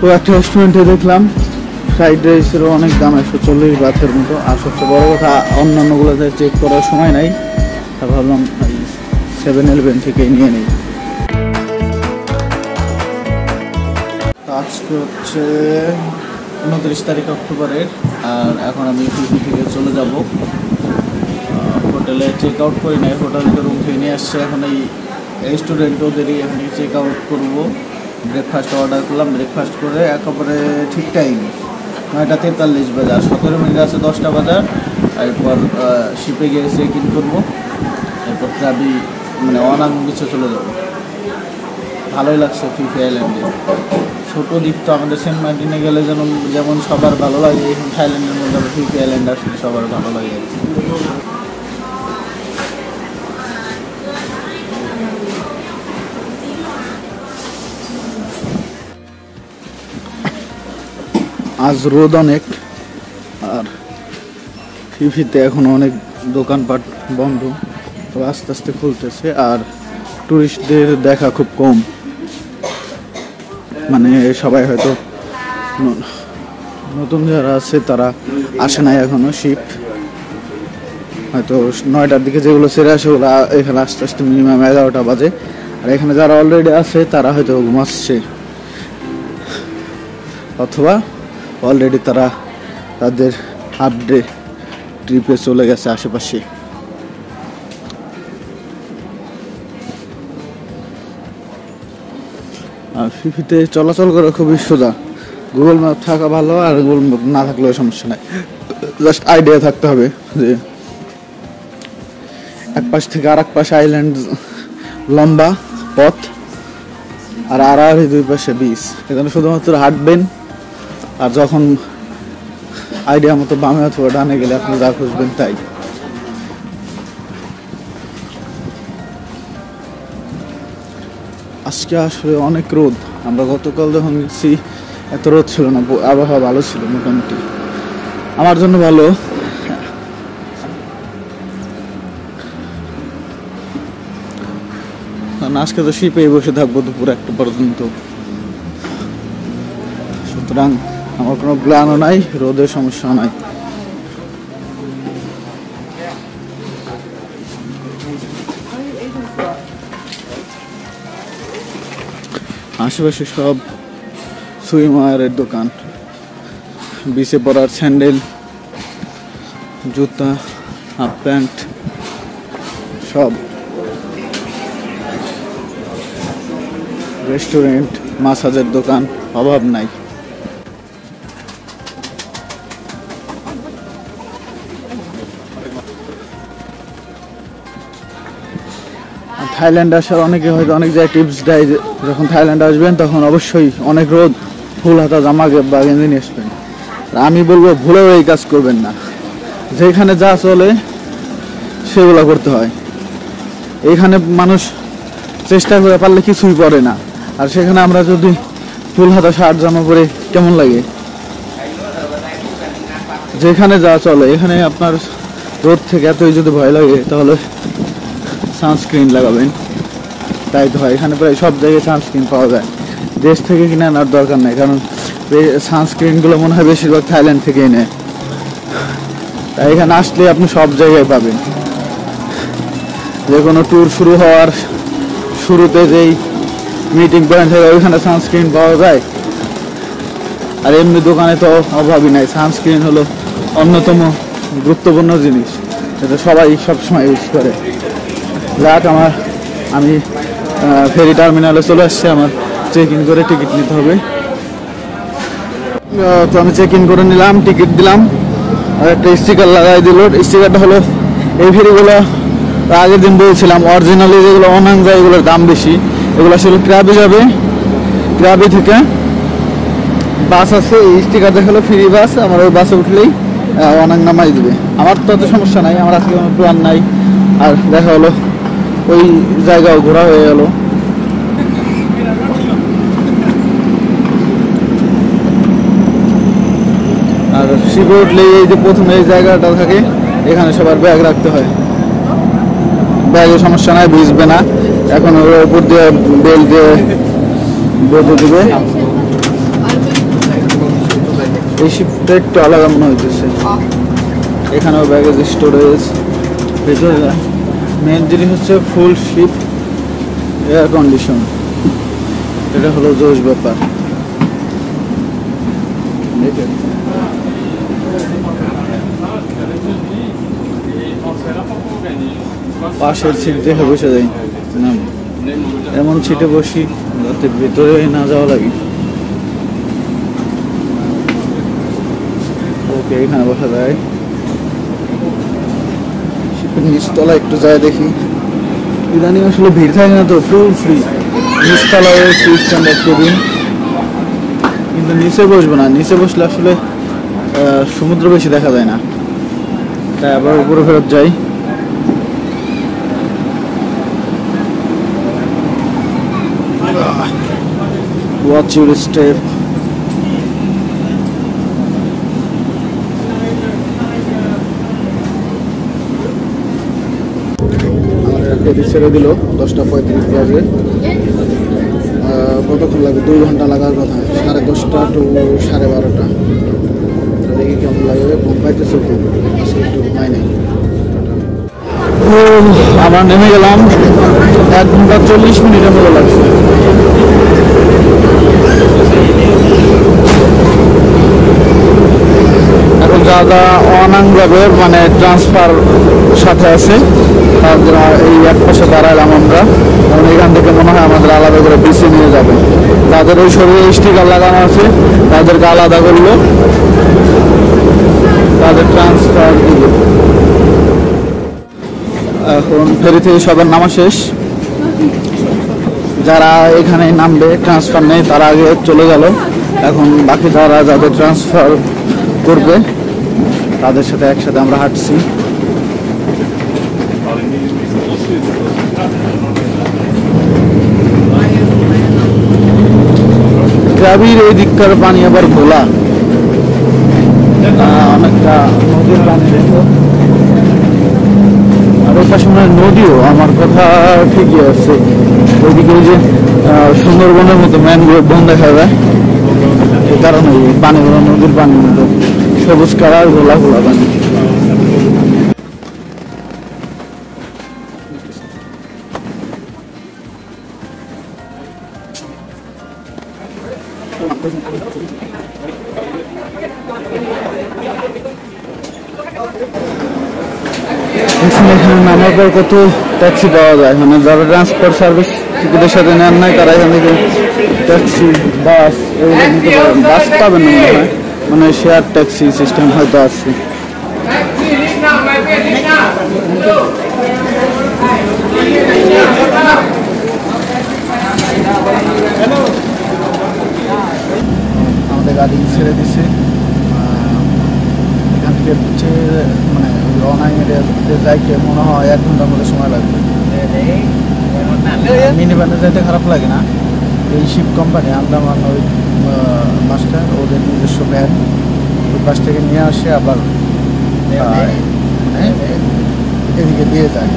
তো একটা রেস্টুরেন্টে দেখলাম ফ্রাইড রাইসেরও অনেক দাম, 140 বাথের মতো। আর সবচেয়ে বড় কথা, অন্যান্যগুলোতে চেক করার সময় নাই, তা ভাবলাম 7-Eleven থেকেই নিয়ে নিই। আজকে হচ্ছে 29 তারিখ অক্টোবরের, আর এখন আমি পিপি থেকে চলে যাব। হোটেলে চেক আউট করি নাই, হোটেল থেকে রুম থেকে নিয়ে আসছে। এখন এই রেস্টুরেন্ট ওদেরই এখন চেক আউট করবো। ব্রেকফাস্ট অর্ডার করলাম, ব্রেকফাস্ট করে একেবারে ঠিক টাইম 9:43 বাজে, আর 17 মিনিট আছে 10টা বাজার। এরপর শিপে গিয়ে চেক ইন করবো, এরপর ক্রাবি মানে অনাং বিচে চলে যাবো। ভালোই লাগছে ফিফি আইল্যান্ডে। ছোটো দ্বীপ তো আমাদের সেন্ট মার্টিনে গেলে যেমন সবার ভালো লাগে, এখন থাইল্যান্ডের মধ্যে ফিফি আইল্যান্ড আসলে সবার ভালো লাগে। আজ রোদ অনেক, আর ফিফিতে এখন অনেক দোকানপাট বন্ধ, তো আস্তে আস্তে খুলতেছে। আর টুরিস্টদের দেখা খুব কম, মানে সবাই হয়তো নতুন যারা আছে তারা আসে নাই এখনো। শিপ হয়তো 9টার দিকে যেগুলো ছেড়ে আসে ওরা এখানে আস্তে আস্তে মিনিমাম 11টা বাজে। আর এখানে যারা অলরেডি আছে তারা হয়তো ঘুমাচ্ছে, অথবা অলরেডি তারা তাদের হাফ ডে ট্রিপে চলে গেছে আশেপাশে। আর ফিফিতে চলাচল করা খুবই সোজা। গুগল ম্যাপ থাকা ভালো, আর গুগল ম্যাপ না থাকলেও সমস্যা নাই, জাস্ট আইডিয়া থাকতে হবে যে এক পাশ থেকে আর এক পাশে আইল্যান্ড লম্বা পথ, আর আড়াআড়ি দুই পাশে বিচ। এখানে শুধুমাত্র হাঁটবেন, আর যখন আইডিয়া মতো বামে অথবা ডানে গেলে আপনি যা খুঁজবেন তাই। আজকে আসলে অনেক রোদ। আমরা গতকাল যখন গেছি এত রোদ ছিল না, আবহাওয়া ভালো ছিল মোটামুটি, আমার জন্য ভালো। আজকে তো শিপেই বসে থাকবো দুপুর 1টা পর্যন্ত, সুতরাং আমার কোনো প্ল্যানও নাই, রোদের সমস্যা নাই। আশেপাশে সব সুইমারের দোকান, বিচে পরার স্যান্ডেল, জুতা, হাফ প্যান্ট সব। রেস্টুরেন্ট, মাসাজের দোকান, অভাব নাই। থাইল্যান্ড আসার অনেকে হয়তো অনেক জায়গায় টিপস দেয়, যখন থাইল্যান্ড আসবেন তখন অবশ্যই অনেক রোদ, ফুল হাতা জামা বা গেঞ্জি নিয়ে আসবেন। আমি বলবো ভুলেও এই কাজ করবেন না। যেখানে যা চলে সেগুলো করতে হয়। এইখানে মানুষ চেষ্টা করে পারলে কিছুই পরে না, আর সেখানে আমরা যদি ফুল হাতা শার্ট জামা পরে কেমন লাগে। যেখানে যা চলে, এখানে আপনার রোদ থেকে এতই যদি ভয় লাগে তাহলে সানস্ক্রিন লাগাবেন, তাই তো হয়। এখানে প্রায় সব জায়গায় সানস্ক্রিন পাওয়া যায়, দেশ থেকে কিনে আনার দরকার নেই, কারণ সানস্ক্রিনগুলো মনে হয় বেশিরভাগ থাইল্যান্ড থেকেই নেয়। তাই এখানে আসলে আপনি সব জায়গায় পাবেন। যে কোনো ট্যুর শুরু হওয়ার শুরুতে যেই মিটিং পয়েন্ট থেকে ওইখানে সানস্ক্রিন পাওয়া যায়, আর এমনি দোকানে তো অভাবই নাই। সানস্ক্রিন হলো অন্যতম গুরুত্বপূর্ণ জিনিস, যেটা সবাই সবসময় ইউজ করে। যাক, আমি ফেরি টার্মিনালে চলে আসছি, আমার চেক ইন করে টিকিট নিতে হবে। তো আমি চেক ইন করে নিলাম, টিকিট দিলাম, আর একটা স্টিকার লাগাই দিল। স্টিকারটা হলো এই ফেরিগুলো আগের দিন বলছিলাম অরিজিনালি যেগুলো অনাং যায় এগুলোর দাম বেশি। এগুলো আসলে ক্রাবি যাবে, ক্রাবি থেকে বাস আছে, এই স্টিকার দেখালো ফ্রি বাস। আমার ওই বাসে উঠলেই অনাং নামাই দেবে। আমার তো অত সমস্যা নাই, আমার আজকে কোনো প্ল্যান নাই। আর দেখা হলো ওই জায়গাও ঘোরা হয়ে গেল। আর শিপে উঠলে এই যে প্রথমে এই জায়গাটা থাকে, এখানে সবার ব্যাগ রাখতে হয়। ব্যাগের সমস্যা নাই, ভিজবে না। এখন ওর উপর দিয়ে বেল্ট দিয়ে বেঁধে দেবে। এই শিপটা একটু আলাদা মনে হইতেছে। এখানেও ব্যাগেজ স্টোরেজ, ভেতরে মেন জিনিস হচ্ছে ফুল শিপ এয়ার কন্ডিশন, এটা হলো জোশ ব্যাপার। পাশের সিট দেখে বসে যাই না, এমন সিটে বসি যাতে ভেতরে না যাওয়া লাগে। ওকে, এখানে বসা যায়। শিপের নিচতলা একটু যায় দেখি, ইদানিং আসলে ভিড় থাকে না তো, ফুল ফ্রি। নিচতলায় ফ্রি স্ট্যান্ডার্ড কেবিন, কিন্তু নিচে বসবো না, নিচে বসলে আসলে সমুদ্র বেশি দেখা যায় না, তাই আবার উপরে ফেরত যাই। Watch your step. ছেড়ে দিল 10:35 বাজে। কতক্ষণ লাগবে? 2 ঘন্টা লাগার কথা, 10:30 টু 12:30। দেখি কেমন লাগবে। ঘুম পাইতেছে খুব, আজকে একটু ঘুমাই নেই। আমরা নেমে গেলাম, 1 ঘন্টা 40 মিনিটের মতো লাগছে। এখন যারা অনাং যাবে, মানে ট্রান্সফার সাথে আছে, তাদের এই এক পাশে দাঁড়ালাম আমরা। এবং এখান থেকে মনে হয় আমাদের আলাদা করে পিছিয়ে নিয়ে যাবে। তাদের ওই শরীরে স্টিকার লাগানো আছে, তাদেরকে আলাদা করলো, তাদের ট্রান্সফার দিল। এখন ফেরি থেকে সবার নামা শেষ। যারা এখানে নামবে ট্রান্সফার নেই, তারা আগে চলে গেল। এখন বাকি যারা যাদের ট্রান্সফার করবে তাদের সাথে একসাথে আমরা হাঁটছি। গ্রাবির এই দিককার পানি আবার ঘোলা, অনেকটা নদীর পানি। আর ওই পাশে মানে নদীও, আমার কথা ঠিকই আছে। ওইদিকে যে সুন্দরবনের মতো ম্যানগ্রোভ বন দেখা যায়, এই কারণে পানিগুলো নদীর পানির মতো সবুজ কালার, গোলা গোলা পানি। এখানে নামার পর কত ট্যাক্সি পাওয়া যায়, মানে যারা ট্রান্সপোর্ট সার্ভিস টিকিটের সাথে নেন নাই তারা এখান থেকে ট্যাক্সি, বাস এগুলো নিতে পারেন। বাস পাবেন না মনে হয়, মানে শেয়ার ট্যাক্সি সিস্টেম হয়তো আছে। আমাদের গাড়ি ছেড়ে দিছে, এখান থেকে হচ্ছে মানে অনলাইনে যাইতে মনে হয় 1 ঘন্টার মধ্যে সময় লাগবে। মিনি ভ্যানে যাইতে খারাপ লাগে না। এই শিপ কোম্পানি আন্দামান ওই মাস্টার, ওদের নিজস্ব ভ্যান ওই পাশ থেকে নিয়ে আসে, আবার এদিকে দিয়ে যায়।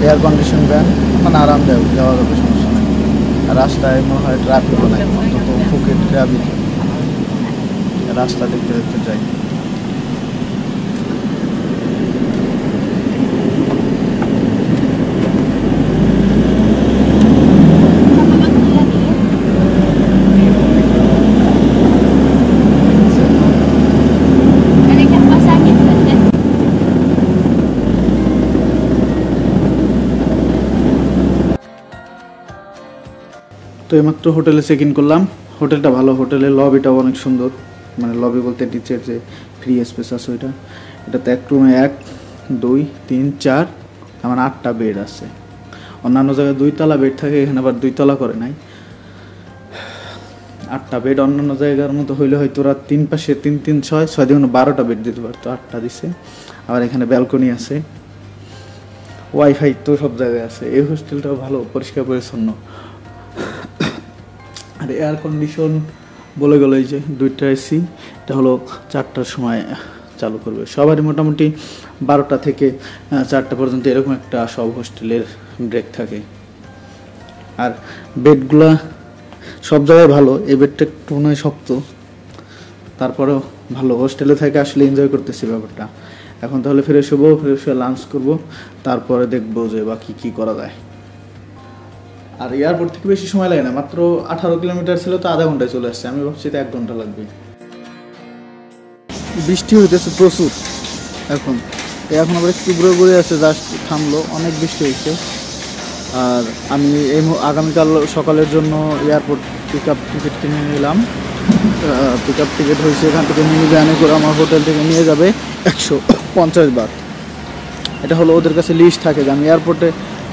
এয়ার কন্ডিশন ভ্যান, মানে আরামদায়ক, যাওয়া যাবে, সমস্যা নেই। আর রাস্তায় মনে হয় ট্রাফিকও নাই, অন্তত ফুকেট ট্রাফিক। রাস্তা দেখতে দেখতে যাই। তো এইমাত্র হোটেলে চেক ইন করলাম। হোটেলটা ভালো, হোটেলের লবিটাও অনেক সুন্দর, মানে লবি বলতে নিচের যে ফ্রি স্পেস আছে ওইটা। এটাতে এক রুমে 1, 2, 3, 4 আমার 8টা বেড আছে। অন্যান্য জায়গায় 2 তলা বেড থাকে, এখানে আবার 2 তলা করে নাই, 8টা বেড। অন্যান্য জায়গার মতো হইলে হয়তো ওরা 3 পাশে 3, 3, 6, 6 দিয়ে 12টা বেড দিতে পারতো, 8টা দিছে। আবার এখানে ব্যালকনি আছে, ওয়াইফাই তো সব জায়গায় আছে। এই হোস্টেলটাও ভালো, পরিষ্কার পরিচ্ছন্ন। আর এয়ার কন্ডিশন বলে গেল এই যে 2টা এসি, এটা হলো 4টার সময় চালু করবে। সবারই মোটামুটি 12টা থেকে 4টা পর্যন্ত এরকম একটা সব হোস্টেলের ব্রেক থাকে। আর বেডগুলা সব জায়গায় ভালো, এই বেডটা একটু মনে হয় শক্ত, তারপরেও ভালো, হোস্টেলে থেকে আসলে এনজয় করতেছি ব্যাপারটা। এখন তাহলে ফ্রেশ হবো, ফ্রেশ হয়ে লাঞ্চ করবো, তারপরে দেখবো যে বা কী করা যায়। আর এয়ারপোর্ট থেকে বেশি সময় লাগে না, মাত্র 18 কিলোমিটার ছিল তো আধা ঘন্টায় চলে আসছে। আমি ভাবছি তো 1 ঘন্টা লাগবে। বৃষ্টি হইতেছে প্রচুর এখন আবার একটু ঘুরে আছে, জাস্ট থামলো, অনেক বৃষ্টি হয়েছে। আর আমি আগামীকাল সকালের জন্য এয়ারপোর্ট পিক আপ টিকিট কিনে নিলাম। পিক আপ টিকিট হয়েছে, এখান থেকে মিনি ভ্যানে করে আমার হোটেল থেকে নিয়ে যাবে 150 বাট। এটা হলো ওদের কাছে লিস্ট থাকে যে আমি এয়ারপোর্টে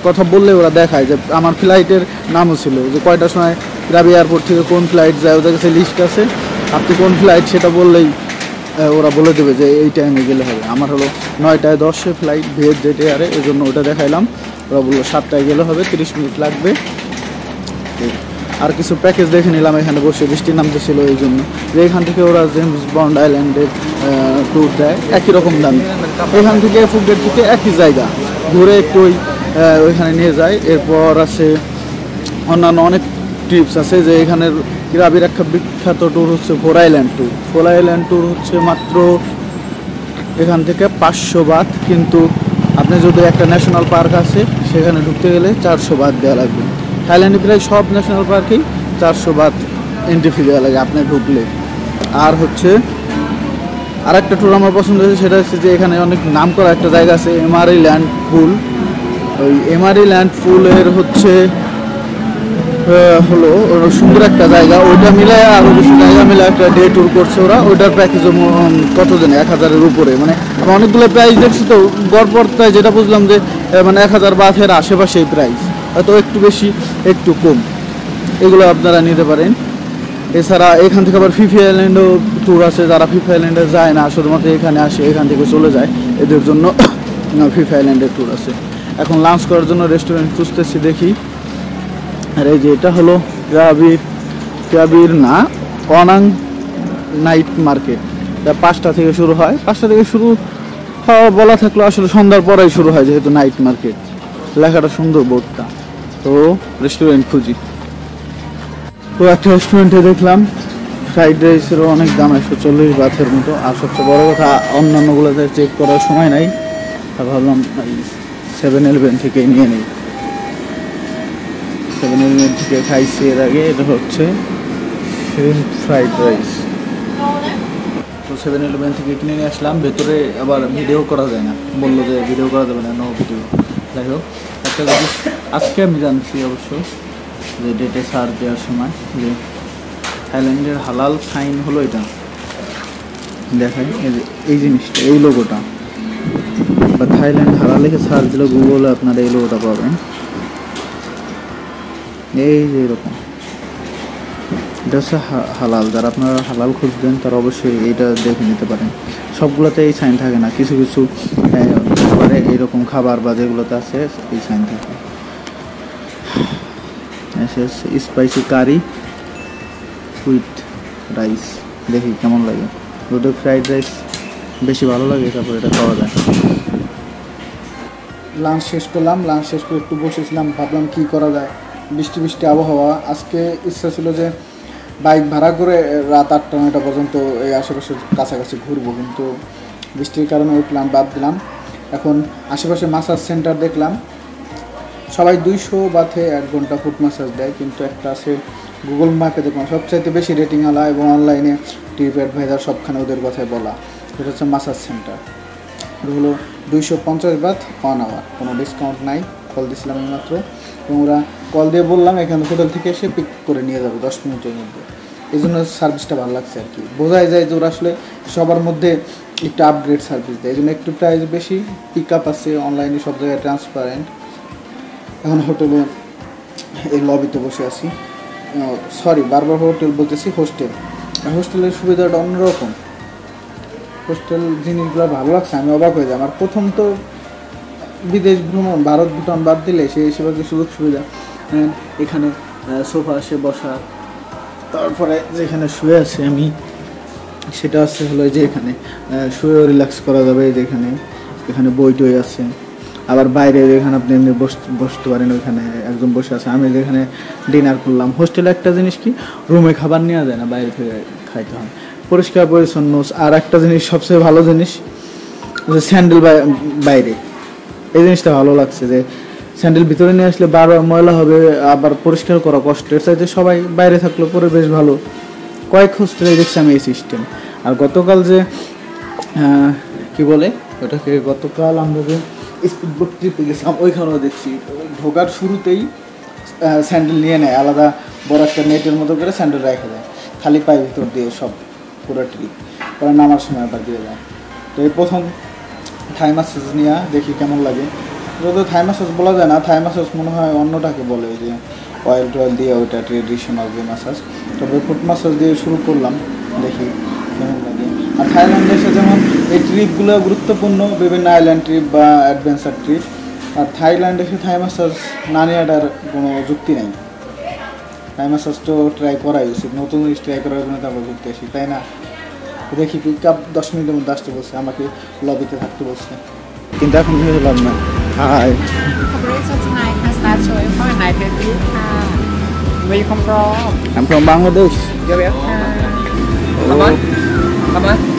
কথা বললে ওরা দেখায় যে আমার ফ্লাইটের নামও ছিল যে কয়টার সময় রাবি এয়ারপোর্ট থেকে কোন ফ্লাইট যায়, ওদের কাছে লিস্ট আছে। আপনি কোন ফ্লাইট সেটা বললেই ওরা বলে দেবে যে এই টাইমে গেলে হবে। আমার হলো 9টায় 10-এ ফ্লাইট ভিয়েতজেট এয়ারে, এই জন্য ওটা দেখাইলাম। ওরা বললো 7টায় গেলে হবে, 30 মিনিট লাগবে। আর কিছু প্যাকেজ দেখে নিলাম এখানে বসে, বৃষ্টি নামতেছিল এই জন্য, যে এখান থেকে ওরা জেমস বন্ড আইল্যান্ডের ট্যুর দেয় একই রকম দামে। এখান থেকে ফুকেট থেকে একই জায়গা ঘুরে একটু ওইখানে নিয়ে যায়। এরপর আছে অন্যান্য অনেক ট্রিপস আছে, যে এখানের রাবির একটা বিখ্যাত ট্যুর হচ্ছে 4 আইল্যান্ড ট্যুর। 4 আইল্যান্ড ট্যুর হচ্ছে মাত্র এখান থেকে 500 বাত, কিন্তু আপনি যদি একটা ন্যাশনাল পার্ক আছে সেখানে ঢুকতে গেলে 400 বাত দেওয়া লাগবে। থাইল্যান্ডে প্রায় সব ন্যাশনাল পার্কেই 400 বাত এন্ট্রি ফি দেওয়া লাগে আপনি ঢুকলে। আর হচ্ছে আর একটা ট্যুর আমার পছন্দ হয়েছে, সেটা হচ্ছে যে এখানে অনেক নাম করা একটা জায়গা আছে এমআরই ল্যান্ড পুল। ওই এমআরই ল্যান্ড পুলের হচ্ছে হলো সুন্দর একটা জায়গা, ওইটা মিলে আরও কিছু জায়গা মিলে একটা ডে ট্যুর করছে ওরা। ওইটার প্যাকেজও কত জানে 1000-এর উপরে, মানে আমি অনেকগুলো প্রাইস দেখছি তো গড়পড়তায় যেটা বুঝলাম যে মানে 1000 বাথের আশেপাশেই প্রাইস, হয়তো একটু বেশি একটু কম। এগুলো আপনারা নিতে পারেন। এছাড়া এখান থেকে আবার ফিফি আইল্যান্ডও ট্যুর আছে, যারা ফিফি আইল্যান্ডে যায় না শুধুমাত্র এখানে আসে এখান থেকে চলে যায়, এদের জন্য ফিফি আইল্যান্ডের ট্যুর আছে। এখন লাঞ্চ করার জন্য রেস্টুরেন্ট খুঁজতেছি, দেখি। আর এই যে এটা হলো ক্রাবির না কনাং নাইট মার্কেট। এটা 5টা থেকে শুরু হয়, 5টা থেকে শুরু হওয়া বলা থাকলো, আসলে সন্ধ্যার পরেই শুরু হয় যেহেতু নাইট মার্কেট। লেখাটা সুন্দর বোর্ডটা। তো রেস্টুরেন্ট খুঁজি, তো একটা রেস্টুরেন্টে দেখলাম ফ্রাইড রাইসেরও অনেক দাম, 140 বাথের মতো। আর সবচেয়ে বড় কথা অন্যান্যগুলোতে চেক করার সময় নাই, তা ভাবলাম 7-Eleven থেকে নিয়ে নিই। 7-Eleven থেকে খাইছি এর আগে। এটা হচ্ছে ফ্রাইড রাইস, তো 7-Eleven থেকে কিনে নিয়ে আসলাম। ভেতরে আবার ভিডিও করা যায় না, বললো যে ভিডিও করা যাবে না, নো ভিডিও। যাই হোক, একটা জিনিস আজকে আমি জানছি অবশ্য, যে ডেটে ছাড় দেওয়ার সময় যে থাইল্যান্ডের হালাল সাইন হলো এটা দেখায়, এই জিনিসটা, এই লোগোটা, বা থাইল্যান্ড হালাল লিখে ছাড় দিলে গুগলে আপনারা এই লোগোটা পাবেন। এই যে এরকম, এটা হচ্ছে হালাল। যারা আপনারা হালাল খুঁজবেন তারা অবশ্যই এইটা দেখে নিতে পারেন। সবগুলোতে এই সাইন থাকে না, কিছু কিছু খাবারে এইরকম খাবার বা যেগুলোতে আছে এই সাইন থাকে। স্পাইসি কারি উইথ রাইস, দেখি কেমন লাগে। দুটো ফ্রাইড রাইস বেশি ভালো লাগে, তারপর এটা খাওয়া যায়। লাঞ্চ শেষ করলাম, লাঞ্চ শেষ করে একটু বসেছিলাম, ভাবলাম কী করা যায়। বৃষ্টি বৃষ্টি আবহাওয়া, আজকে ইচ্ছা ছিল যে বাইক ভাড়া করে রাত 8টা-9টা পর্যন্ত এই আশেপাশে কাছাকাছি ঘুরবো, কিন্তু বৃষ্টির কারণে ওই প্ল্যান বাদ দিলাম। এখন আশেপাশে মাসাজ সেন্টার দেখলাম, সবাই 200 বাথে 1 ঘন্টা ফুট মাসাজ দেয়, কিন্তু একটা আছে গুগল ম্যাপে দেখলাম সবচাইতে বেশি রেটিংওয়ালা এবং অনলাইনে ট্রিপ অ্যাডভাইজার সবখানে ওদের কথায় বলা, সেটা হচ্ছে মাসাজ সেন্টার। এটা হলো 250 বাথ 1 আওয়ার, কোনো ডিসকাউন্ট নাই। কল দিয়েছিলাম আমি মাত্র, এবং ওরা কল দিয়ে বললাম এখানে হোটেল থেকে এসে পিক করে নিয়ে যাবে 10 মিনিটের মধ্যে। এই জন্য সার্ভিসটা ভালো লাগছে আর কি, বোঝাই যায় যে ওরা আসলে সবার মধ্যে একটু আপগ্রেড সার্ভিস দেয়, এই জন্য একটু প্রাইস বেশি, পিক আপ আছে, অনলাইনে সব জায়গায় ট্রান্সপারেন্ট। এখন হোটেলে এই লবিতে বসে আছি, সরি বারবার হোটেল বলতেছি, হোস্টেল। হোস্টেলের সুবিধাটা অন্যরকম, হোস্টেল জিনিসগুলো ভালো লাগছে, আমি অবাক হয়ে যাই। আমার প্রথম তো বিদেশ ভ্রমণ, ভারত ভুটান বাদ দিলে সেই হিসেবে সুযোগ সুবিধা, এখানে সোফা আসে বসার, তারপরে যেখানে শুয়ে আছি আমি সেটা আছে হলো যে এখানে শুয়েও রিল্যাক্স করা যাবে, যেখানে এখানে বই টই আছে। আবার বাইরে যেখানে আপনি এমনি বসতে পারেন, ওইখানে একজন বসে আছে। আমি যেখানে ডিনার করলাম, হোস্টেলে একটা জিনিস কি, রুমে খাবার নেওয়া যায় না, বাইরে থেকে খাইতে হয়। পরিষ্কার পরিচ্ছন্ন। আর একটা জিনিস সবচেয়ে ভালো জিনিস যে স্যান্ডেল বাইরে, এই জিনিসটা ভালো লাগছে যে স্যান্ডেল ভিতরে নিয়ে আসলে বারবার ময়লা হবে, আবার পরিষ্কার করা কষ্ট। এর চাইতে সবাই বাইরে থাকলো পরিবেশ ভালো। কয়েক হোস্টেলে দেখছি আমি এই সিস্টেম। আর গতকাল যে কি বলে ওটাকে, গতকাল আমরা যে স্পিডবোট ট্রিপে গেছিলাম ওইখানেও দেখছি ঢোকার শুরুতেই স্যান্ডেল নিয়ে নেয়, আলাদা বড় একটা নেটের মতো করে স্যান্ডেল রেখে দেয়, খালি পায়ে ভিতর দিয়ে সব পুরো ট্রিপ পরে নামার সময় আবার দিয়ে যায়। তো এই প্রথম থাই ম্যাসাজ নিয়ে দেখি কেমন লাগে। যত থাই ম্যাসাজ বলা যায় না, থাই ম্যাসাজ মনে হয় অন্যটাকে বলে, যে অয়েল টয়েল দিয়ে ওইটা ট্রেডিশনাল যে ম্যাসাজ। তবে ফুট ম্যাসাজ দিয়ে শুরু করলাম, দেখি কেমন লাগে। আর থাইল্যান্ডে এসে যেমন এই ট্রিপগুলো গুরুত্বপূর্ণ, বিভিন্ন আইল্যান্ড ট্রিপ বা অ্যাডভেঞ্চার ট্রিপ। আর থাইল্যান্ডে এসে থাই ম্যাসাজ না নেওয়াটার কোনো যুক্তি নেই। থাই ম্যাসাজ তো ট্রাই করাই উচিত, নতুন জিনিস ট্রাই করার জন্য তারপর ঘুরতে আসি, তাই না? দেখি পিক আপ 10 মিনিটের মধ্যে আসতে বলছে, আমাকে লবিতে থাকতে বলছে, কিন্তু এখন ভেবে লাভ না। Hi, tonight can start showing for 9:30. Where you come from? I'm from Bangladesh. How much?